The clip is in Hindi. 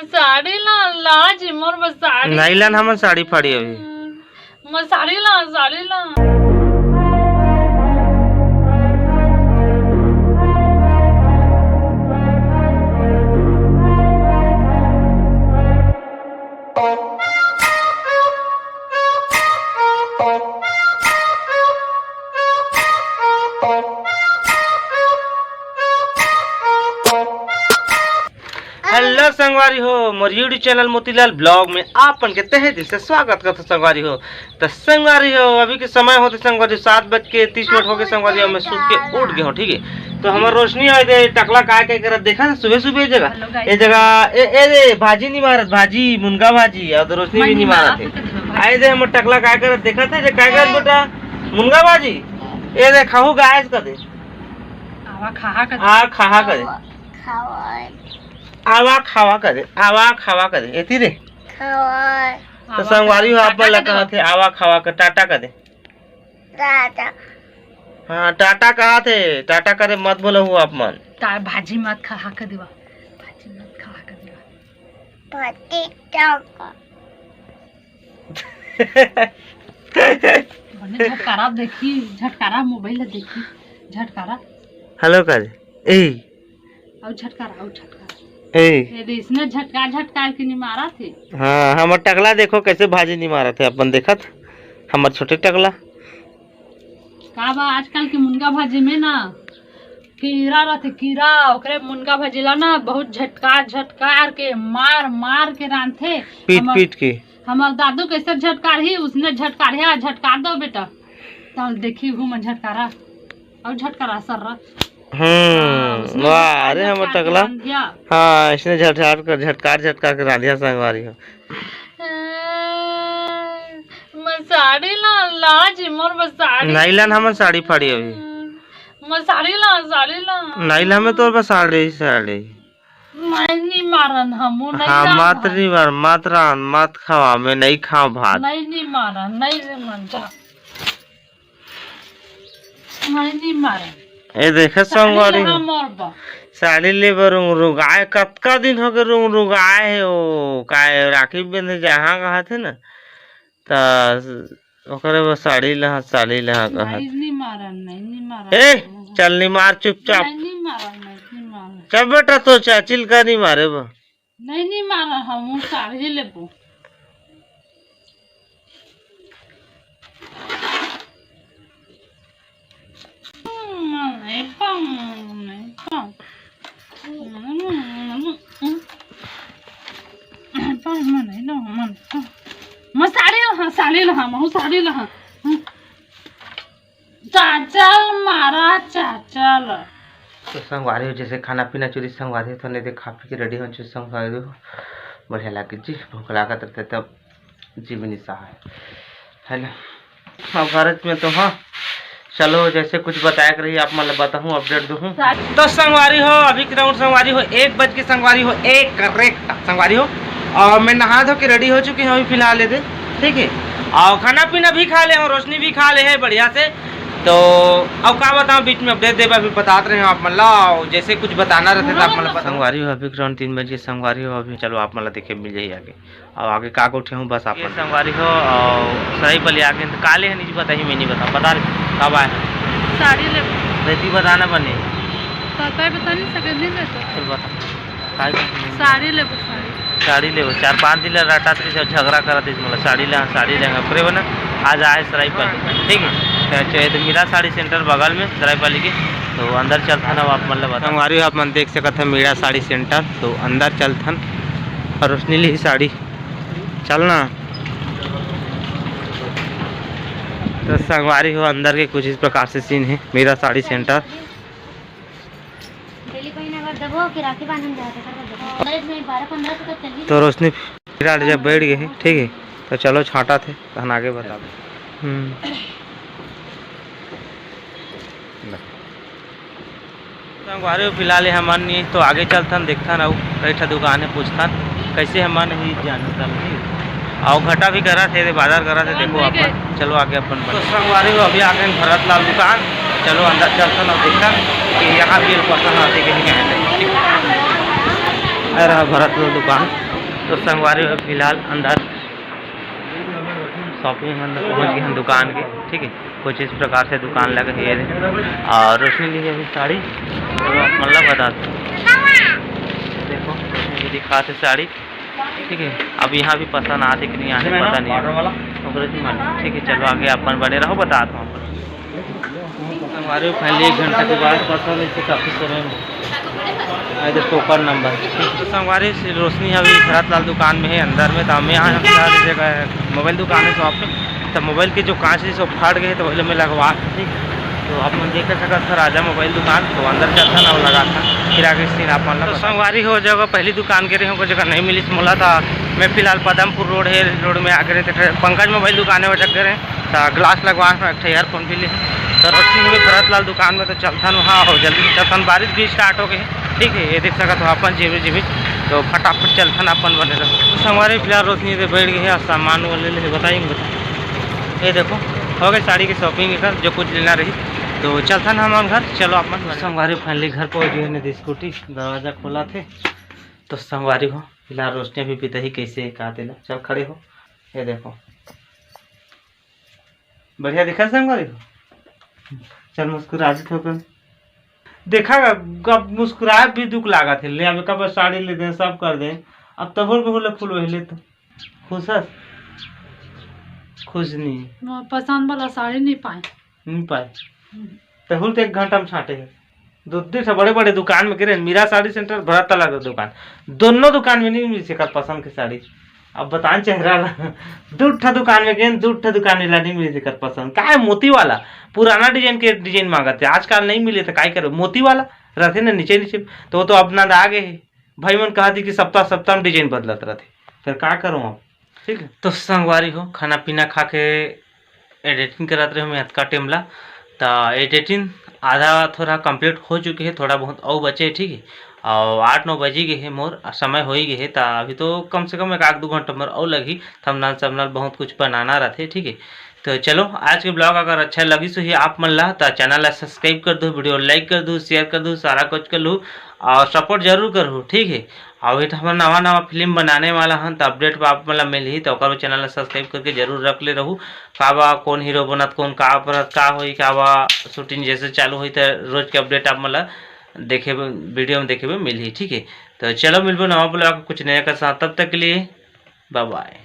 साड़ी ला जी मोर बस साड़ी नहीं लान हमन साड़ी फाड़ी अभी मैं साड़ी ला हेलो संगवारी हो मोर यूट्यूब चैनल मोतीलाल ब्लॉग में आपन के तहे दिल से स्वागत करते संगवारी हो। तो संगवारी हो अभी के समय होते संगवारी 7:30 हो गए संगवारी हो। मैं सूत के उठ गया हूँ, ठीक है। तो हमार रोशनी आए दे टकला काय के करत देखा ना सुबह सुबह जगह ए भाजी नहीं मारत, भाजी मुनगा भाजी और तो रोशनी भी नहीं मारत आए दे हमर टकला काय करत देखा थे जे काय करत बेटा मुनगा भाजी ए दे खाहू गायस कर दे आवा खाहा करे आवा खावा करे एती रे तो संगवारी हो आप लगा थे आवा खावा कर टाटा करे हाँ टाटा कहा थे टाटा करे मत बोलो हुआ आप मन भाजी मत खाहा कर दिवा भाजी मत खाहा कर दिवा झटकारा देखी झटकारा मोबाइल देखी झटकारा हेलो कर ए और झटकारा ए इसने झटका के नहीं मारा थे। हाँ हमर टकला देखो कैसे भाजी नहीं मारा थे अपन देखा था हमर छोटे टकला का बा आजकल के मुनगा भाजी में ना कीड़ा रहते कीड़ा ओकरे मुनगा भाजीला ना बहुत झटकार के मार के रांधे पीट के हमार दादू कैसे झटकार ही उसने झटकार दो बेटा तो देखी हूँ मैं झटकारा और झटकारा सर वाह अरे हमर टकला हाँ इसने झटकार के रांधिया संगवारी हो। मैं साड़ी ला जी मोर बस साड़ी नहीं लान हमन साड़ी फाड़ी अभी मैं साड़ी ला नहीं ला में तोर बस साड़ी नहीं मारन हमू नहीं हाँ मत खावा मैं नहीं खाऊं भात नहीं मारन नहीं रे मन जा नहीं मारन ए देखे संगवारी साड़ी ले रुगाए कतका दिन हो गए रुगाए है ओ काय राखी बंधे जहाँ कहा थे ना तो ओकरे बस साड़ी लहा कहा ए चल नहीं मार चुपचाप चल बेटा तो चाचिल का नहीं मारे बा नहीं मारा हम साड़ी लेबो चाचल तो संगवारी हो जैसे खाना पीना चोरी संगवारी तो नहीं खा पी के रेडी हो संगवारी हो बढ़िया लगे जी भूख लागत रहते तब जीवनी सहाय है ना। अब भारत में तो हाँ चलो जैसे कुछ बताया कर रही आप मतलब बताऊँ अपडेट दूँ तो संगवारी हो अभी ग्राउंड संगवारी हो 1 बज के संगवारी हो 1 करेक्ट संगवारी हो और मैं नहा धो के रेडी हो चुकी हूँ अभी फिलहाल लेते ठीक है और खाना पीना भी खा ले और रोशनी भी खा ले है बढ़िया से। तो अब क्या बताऊँ बीच में अपडेट दे अभी बताते रहे आप मतलब जैसे कुछ बताना रहते तो आप मतलब संगवारी हो अभी ग्राउंड 3 बजे संगवारी हो अभी चलो आप मतलब देखे मिल जाइए आगे और आगे का उठे हूँ बस आप संगवारी हो और सही पली आगे काले है नहीं बताइए मैं नहीं बताऊँ बता रहे कब आए साड़ी ले रेती बताना बने बता नहीं सकते चल बता साड़ी ले 4-5 दिन रटा झगड़ा करा थे मतलब साड़ी लेंगे पूरे बना आज आए सरायपाली ठीक है तो मीरा साड़ी सेंटर बगल में सरायपाली के तो अंदर चलथन अब आप मतलब हमारी आप मन देख सकते हैं मीरा साड़ी सेंटर तो अंदर चलथन और रोशनी ली साड़ी चलना तो संगवारी हो अंदर के कुछ इस प्रकार से सीन है मीरा साड़ी सेंटर। तो रोशनी जब बैठ गए हैं ठीक है तो चलो छाटा थे तो हम आगे बता संगवारी फिलहाल हमान नहीं तो आगे चलथन देखथन और बैठा दुकान है पूछथन कैसे हमान ही जानता और घटा भी करा थे बाजार करा थे देखो अपन चलो आगे अपन तो संगवारी हो अभी आगे भरत लाल दुकान चलो अंदर चलथन और देखथन कि यहाँ भी पसंद आते कि नहीं कहते आ रहा भरत लो दुकान। तो संगवारी फिलहाल अंदर शॉपिंग अंदर पहुँच गए हैं दुकान के, ठीक है। कुछ इस प्रकार से दुकान लगे है और रोशनी ली है अभी साड़ी, तो मतलब बता देखो रोशनी दिखाते साड़ी, ठीक है। अब यहाँ भी पसंद आते कि नहीं आते पता नहीं, ठीक है। चलो आगे अपन बने रहो, बताता हूँ हमारे फाइनली 1 घंटा के बाद पसंद इसे काफ़ी समय में इधर टोकन नंबर, तो संगवारी से रोशनी अभी भरत लाल दुकान में है अंदर में। तो हमें यहाँ जगह मोबाइल दुकान है शॉप में, तो मोबाइल के जो कांच है सब फाट गए, तो पहले मैं लगवा, ठीक। तो आप मन देख सकता था राजा मोबाइल दुकान, तो अंदर चलता ना वो लगा था, फिर आगे सीन आप मतलब। तो संगवारी हो जगह पहली दुकान के रहे हो जगह नहीं मिली मोला था। मैं फिलहाल पदमपुर रोड है, रोड में आगे रहे थे पंकज मोबाइल दुकान में जगह रहे, तो ग्लास लगवा एक ईयरफोन भी ले। तो रोशनी हुई भरत लाल दुकान में, तो चलता वहाँ हो जल्दी से चलता, बारिश भी स्टार्ट हो गई, ठीक है। ये देख सकते हो अपन जीबी, तो फटाफट चलता अपन बने रहो। तो संगवारी फिलहाल रोशनी से बैठ गई है, सामान वो ले बताएंगे। ये देखो हो गई साड़ी की शॉपिंग कर, जो कुछ लेना रही, तो चलता ना हम घर। चलो अपन संगवारी फाइनली घर पहुँच गए हैं। स्कूटी दरवाज़ा खोला थे, तो संगवारी हो फिलहाल रोशनी भी पीता ही कैसे कहा दिला। चल खड़े हो, ये देखो बढ़िया दिखा संगवारी हो। चल मुस्कुरा ठोकर देखा, कब मुस्कुराए भी दुख लागा थे ले, अब कब साड़ी ले दें सब कर दें, अब तब बोले फूल वही तो खुश नहीं पसंद वाला साड़ी नहीं पाए तहुल तो 1 घंटा में छाटे है। दूसरे बड़े बड़े दुकान में गिरे, मीरा साड़ी सेंटर भरत लाल दुकान, दोनों दुकान में नहीं मिल सका पसंद की साड़ी। अब बतान चेहरा दूठा दुकान में गए, दूठा दुकान में नहीं मिली सकर पसंद। का है मोती वाला पुराना डिजाइन के डिजाइन मांगा थे, आजकल नहीं मिले तो काय करो, मोती वाला रहते ना नीचे नीचे, तो वो तो अपना आ गए है भाई। मन कहा थी कि सप्ताह में डिजाइन बदलत रहते, फिर क्या करूँ अब, ठीक है। तो संगवारी हो खाना पीना खा के एडिटिंग करते रहे मैं का टेमला, तो एडिटिंग आधा थोड़ा कंप्लीट हो चुके हैं, थोड़ा बहुत और बचे, ठीक है। और 8-9 बजी गए हैं, मोर समय हो ही गए है, तो अभी तो कम से कम 1-2 घंटा मोर और लगी, थंबनेल सबनेल बहुत कुछ बनाना रहते, ठीक है। तो चलो आज के ब्लॉग अगर अच्छा लगी तो ही आप मन ला तो चैनल ला सब्सक्राइब कर दो, वीडियो लाइक कर दो, शेयर कर दो, सारा कुछ कर लूँ और सपोर्ट जरूर करो, ठीक है। और हम नवा फिल्म बनाने वाला हन, तो अपडेट आप मतलब मिल ही, तो चैनल सब्सक्राइब करके जरूर रख ले रहूँ। का बा कौन हीरो बनत, कौन का बनत, का होई का बा शूटिंग जैसे चालू हुई, तो रोज के अपडेट आप मतलब देखे वीडियो में देखे मिल ही, ठीक है। तो चलो मिलबो नवा ब्लॉग कुछ नया का साथ, तब तक के लिए बाय बाय।